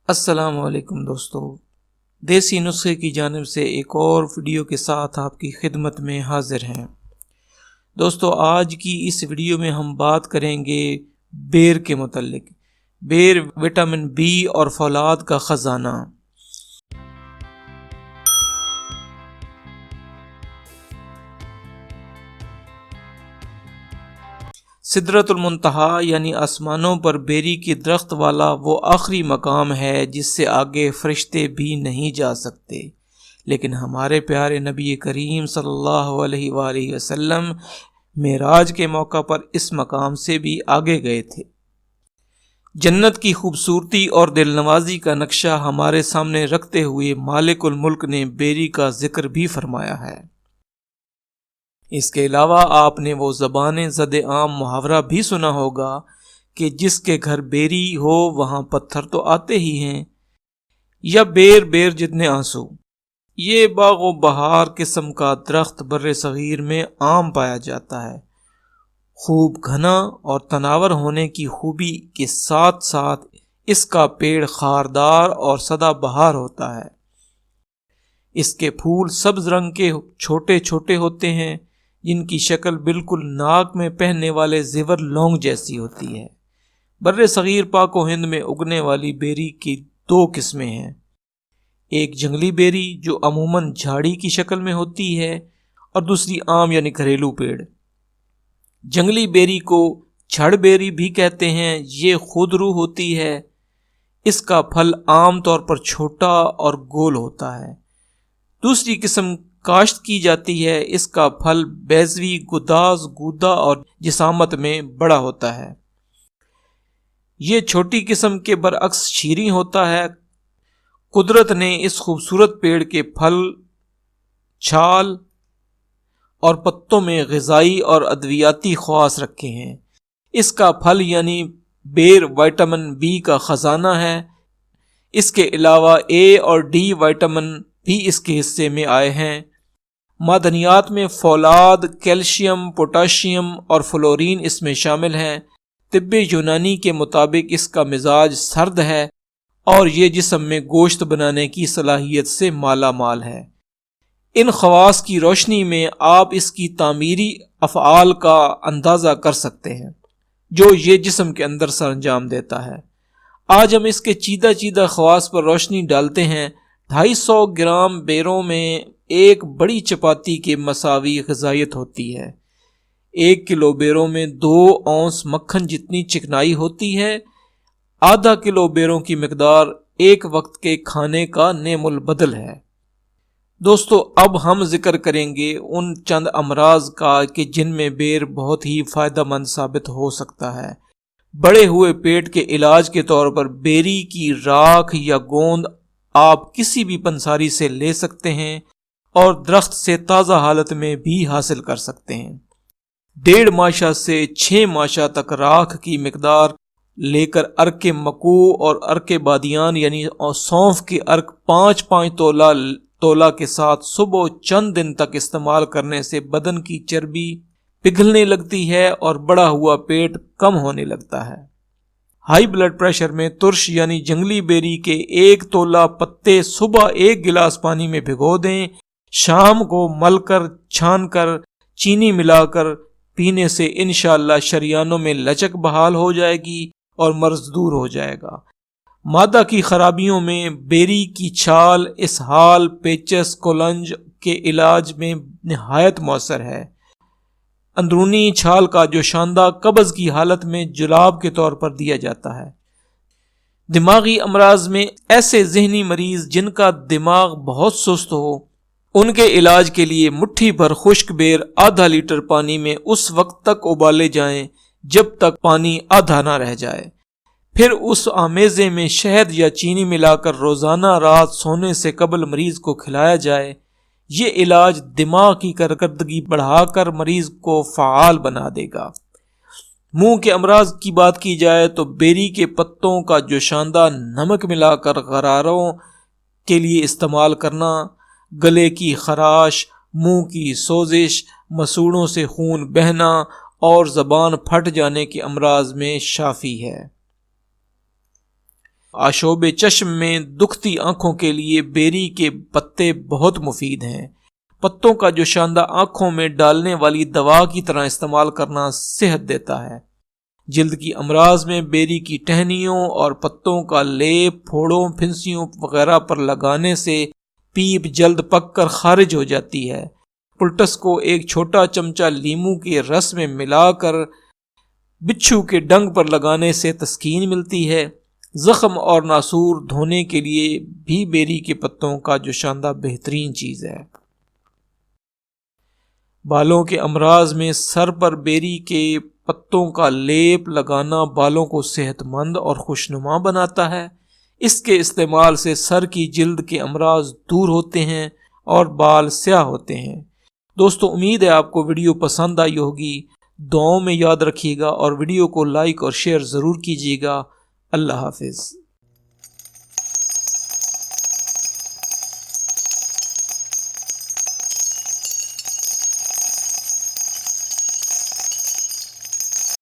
السلام علیکم دوستو، دیسی نسخے کی جانب سے ایک اور ویڈیو کے ساتھ آپ کی خدمت میں حاضر ہیں۔ دوستو، آج کی اس ویڈیو میں ہم بات کریں گے بیر کے متعلق۔ بیر وٹامن بی اور فولاد کا خزانہ۔ سدرۃ المنتہا یعنی آسمانوں پر بیری کی درخت والا وہ آخری مقام ہے جس سے آگے فرشتے بھی نہیں جا سکتے، لیکن ہمارے پیارے نبی کریم صلی اللہ علیہ وآلہ وسلم معراج کے موقع پر اس مقام سے بھی آگے گئے تھے۔ جنت کی خوبصورتی اور دل نوازی کا نقشہ ہمارے سامنے رکھتے ہوئے مالک الملک نے بیری کا ذکر بھی فرمایا ہے۔ اس کے علاوہ آپ نے وہ زبان زد عام محاورہ بھی سنا ہوگا کہ جس کے گھر بیری ہو وہاں پتھر تو آتے ہی ہیں، یا بیر بیر جتنے آنسو۔ یہ باغ و بہار قسم کا درخت بر صغیر میں عام پایا جاتا ہے۔ خوب گھنا اور تناور ہونے کی خوبی کے ساتھ ساتھ اس کا پیڑ خاردار اور سدا بہار ہوتا ہے۔ اس کے پھول سبز رنگ کے چھوٹے چھوٹے ہوتے ہیں جن کی شکل بالکل ناک میں پہننے والے زیور لونگ جیسی ہوتی ہے۔ بر صغیر پاک و ہند میں اگنے والی بیری کی دو قسمیں ہیں، ایک جنگلی بیری جو عموماً جھاڑی کی شکل میں ہوتی ہے، اور دوسری عام یعنی گھریلو پیڑ۔ جنگلی بیری کو چھڑ بیری بھی کہتے ہیں، یہ خود رو ہوتی ہے۔ اس کا پھل عام طور پر چھوٹا اور گول ہوتا ہے۔ دوسری قسم کاشت کی جاتی ہے، اس کا پھل بیضوی، گداز، گودا اور جسامت میں بڑا ہوتا ہے۔ یہ چھوٹی قسم کے برعکس شیریں ہوتا ہے۔ قدرت نے اس خوبصورت پیڑ کے پھل، چھال اور پتوں میں غذائی اور ادویاتی خواص رکھے ہیں۔ اس کا پھل یعنی بیر وٹامن بی کا خزانہ ہے۔ اس کے علاوہ اے اور ڈی وٹامن بھی اس کے حصے میں آئے ہیں۔ معدنیات میں فولاد، کیلشیم، پوٹاشیم اور فلورین اس میں شامل ہیں۔ طب یونانی کے مطابق اس کا مزاج سرد ہے اور یہ جسم میں گوشت بنانے کی صلاحیت سے مالا مال ہے۔ ان خواص کی روشنی میں آپ اس کی تعمیری افعال کا اندازہ کر سکتے ہیں جو یہ جسم کے اندر سر انجام دیتا ہے۔ آج ہم اس کے چیدہ خواص پر روشنی ڈالتے ہیں۔ 250 گرام بیروں میں ایک بڑی چپاتی کے مساوی غذائیت ہوتی ہے۔ 1 کلو بیروں میں 2 اونس مکھن جتنی چکنائی ہوتی ہے۔ آدھا کلو بیروں کی مقدار ایک وقت کے کھانے کا نعم البدل ہے۔ دوستو، اب ہم ذکر کریں گے ان چند امراض کا کہ جن میں بیر بہت ہی فائدہ مند ثابت ہو سکتا ہے۔ بڑے ہوئے پیٹ کے علاج کے طور پر بیری کی راکھ یا گوند آپ کسی بھی پنساری سے لے سکتے ہیں اور درخت سے تازہ حالت میں بھی حاصل کر سکتے ہیں۔ 1.5 ماشا سے 6 ماشا تک راکھ کی مقدار لے کر ارک مکو اور ارک بادیان یعنی سونف کے ارک 5 تولہ کے ساتھ صبح چند دن تک استعمال کرنے سے بدن کی چربی پگھلنے لگتی ہے اور بڑا ہوا پیٹ کم ہونے لگتا ہے۔ ہائی بلڈ پریشر میں ترش یعنی جنگلی بیری کے 1 تولہ پتے صبح 1 گلاس پانی میں بھگو دیں، شام کو مل کر چھان کر چینی ملا کر پینے سے انشاءاللہ شریانوں میں لچک بحال ہو جائے گی اور مرض دور ہو جائے گا۔ معدہ کی خرابیوں میں بیری کی چھال اسہال، پیچس، کولنج کے علاج میں نہایت مؤثر ہے۔ اندرونی چھال کا جو شاندار قبض کی حالت میں جلاب کے طور پر دیا جاتا ہے۔ دماغی امراض میں ایسے ذہنی مریض جن کا دماغ بہت سست ہو، ان کے علاج کے لیے مٹھی بھر خشک بیر آدھا لیٹر پانی میں اس وقت تک ابالے جائیں جب تک پانی آدھا نہ رہ جائے، پھر اس آمیزے میں شہد یا چینی ملا کر روزانہ رات سونے سے قبل مریض کو کھلایا جائے۔ یہ علاج دماغ کی کارکردگی بڑھا کر مریض کو فعال بنا دے گا۔ منہ کے امراض کی بات کی جائے تو بیری کے پتوں کا جو شاندار نمک ملا کر غراروں کے لیے استعمال کرنا گلے کی خراش، منہ کی سوزش، مسوڑوں سے خون بہنا اور زبان پھٹ جانے کے امراض میں شافی ہے۔ آشوب چشم میں دکھتی آنکھوں کے لیے بیری کے پتے بہت مفید ہیں۔ پتوں کا جوشاندہ آنکھوں میں ڈالنے والی دوا کی طرح استعمال کرنا صحت دیتا ہے۔ جلد کی امراض میں بیری کی ٹہنیوں اور پتوں کا لیپ پھوڑوں، پھنسیوں وغیرہ پر لگانے سے پیپ جلد پک کر خارج ہو جاتی ہے۔ پلٹس کو ایک چھوٹا چمچہ لیموں کے رس میں ملا کر بچھو کے ڈنگ پر لگانے سے تسکین ملتی ہے۔ زخم اور ناسور دھونے کے لیے بھی بیری کے پتوں کا جوشاندہ بہترین چیز ہے۔ بالوں کے امراض میں سر پر بیری کے پتوں کا لیپ لگانا بالوں کو صحت مند اور خوشنما بناتا ہے۔ اس کے استعمال سے سر کی جلد کے امراض دور ہوتے ہیں اور بال سیاہ ہوتے ہیں۔ دوستو، امید ہے آپ کو ویڈیو پسند آئی ہوگی۔ دعاؤں میں یاد رکھیے گا اور ویڈیو کو لائک اور شیئر ضرور کیجیے گا۔ اللہ حافظ۔